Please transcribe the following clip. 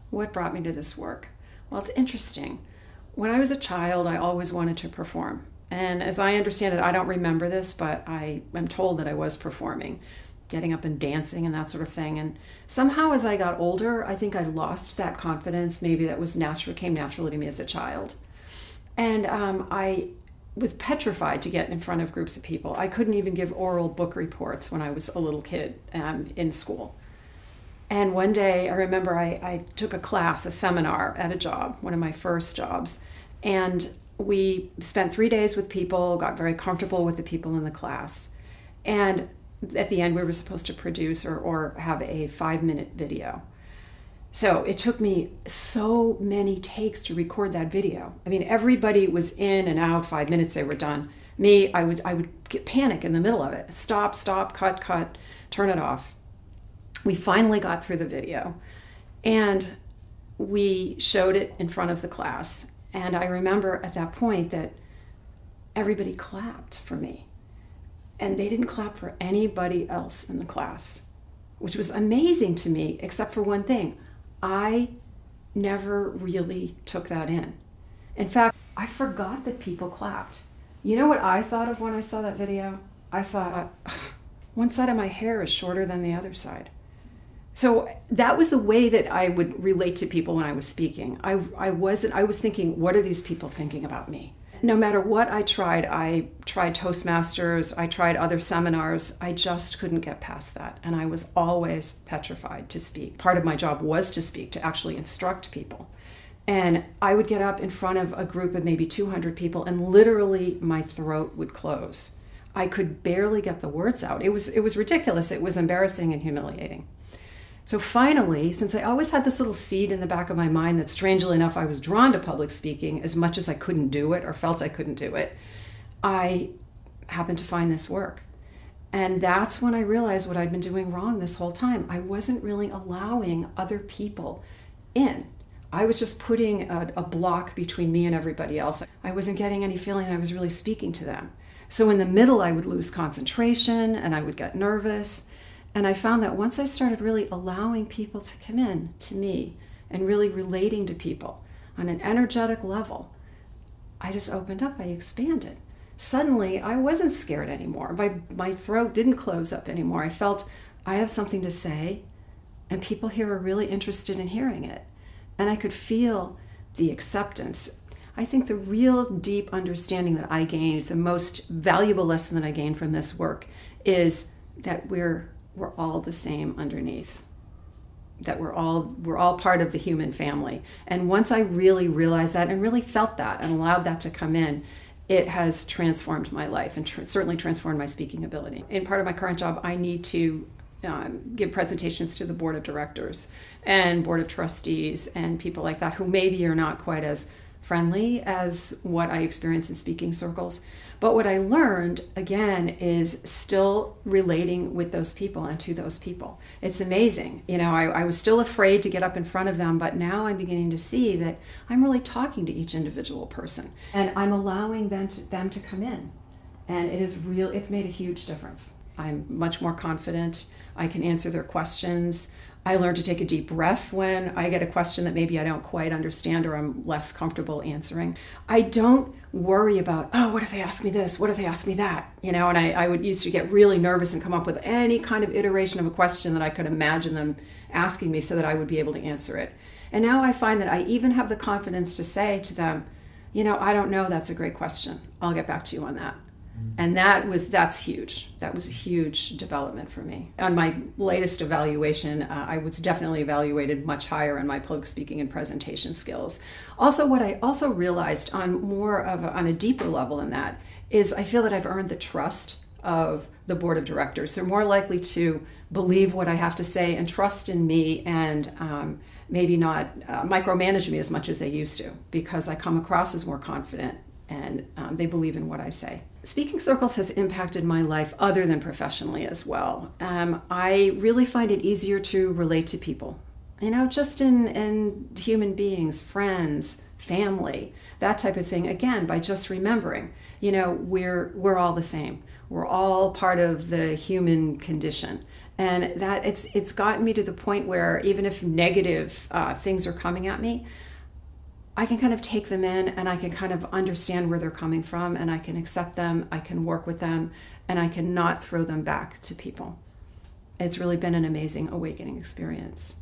What brought me to this work? Well, it's interesting. When I was a child, I always wanted to perform. And as I understand it, I don't remember this, but I am told that I was performing, getting up and dancing and that sort of thing. And somehow as I got older, I think I lost that confidence. Maybe that was came naturally to me as a child. And I was petrified to get in front of groups of people. I couldn't even give oral book reports when I was a little kid in school. And one day, I remember I took a class, a seminar at a job, one of my first jobs, and we spent 3 days with people, got very comfortable with the people in the class. And at the end, we were supposed to produce or have a 5-minute video. So it took me so many takes to record that video. I mean, everybody was in and out, 5 minutes, they were done. Me, I would get panic in the middle of it. Stop, cut, turn it off. We finally got through the video and we showed it in front of the class. And I remember at that point that everybody clapped for me. And they didn't clap for anybody else in the class, which was amazing to me, except for one thing. I never really took that in. In fact, I forgot that people clapped. You know what I thought of when I saw that video? I thought, one side of my hair is shorter than the other side. So that was the way that I would relate to people when I was speaking. I was thinking, what are these people thinking about me? No matter what I tried Toastmasters, I tried other seminars, I just couldn't get past that. And I was always petrified to speak. Part of my job was to speak, to actually instruct people. And I would get up in front of a group of maybe 200 people and literally my throat would close. I could barely get the words out. It was ridiculous. It was embarrassing and humiliating. So finally, since I always had this little seed in the back of my mind that strangely enough I was drawn to public speaking as much as I couldn't do it or felt I couldn't do it, I happened to find this work. And that's when I realized what I'd been doing wrong this whole time. I wasn't really allowing other people in. I was just putting a block between me and everybody else. I wasn't getting any feeling I was really speaking to them. So in the middle, I would lose concentration and I would get nervous. And I found that once I started really allowing people to come in to me and really relating to people on an energetic level, I just opened up, I expanded. Suddenly, I wasn't scared anymore. My throat didn't close up anymore. I felt I have something to say and people here are really interested in hearing it. And I could feel the acceptance. I think the real deep understanding that I gained, the most valuable lesson that I gained from this work is that we're all the same underneath, that we're all part of the human family. And once I really realized that and really felt that and allowed that to come in, it has transformed my life and certainly transformed my speaking ability. In part of my current job, I need to give presentations to the board of directors and board of trustees and people like that who maybe are not quite as friendly as what I experience in speaking circles. But what I learned, again, is still relating with those people and to those people. It's amazing. I was still afraid to get up in front of them, but now I'm beginning to see that I'm really talking to each individual person and I'm allowing them to come in. And it's made a huge difference. I'm much more confident. I can answer their questions. I learn to take a deep breath when I get a question that maybe I don't quite understand or I'm less comfortable answering. I don't worry about, what if they ask me this? What if they ask me that? And I would used to get really nervous and come up with any kind of iteration of a question that I could imagine them asking me so that I would be able to answer it. And now I find that I even have the confidence to say to them, I don't know, that's a great question. I'll get back to you on that. And that's huge. That was a huge development for me. On my latest evaluation, I was definitely evaluated much higher in my public speaking and presentation skills. Also, what I also realized on a deeper level than that is I feel that I've earned the trust of the board of directors. They're more likely to believe what I have to say and trust in me and maybe not micromanage me as much as they used to because I come across as more confident and they believe in what I say. Speaking Circles has impacted my life other than professionally as well. I really find it easier to relate to people, just in human beings, friends, family, that type of thing. Again, by just remembering, we're all the same. We're all part of the human condition. And that it's gotten me to the point where even if negative things are coming at me, I can kind of take them in and I can kind of understand where they're coming from, and I can accept them, I can work with them, and I can not throw them back to people. It's really been an amazing awakening experience.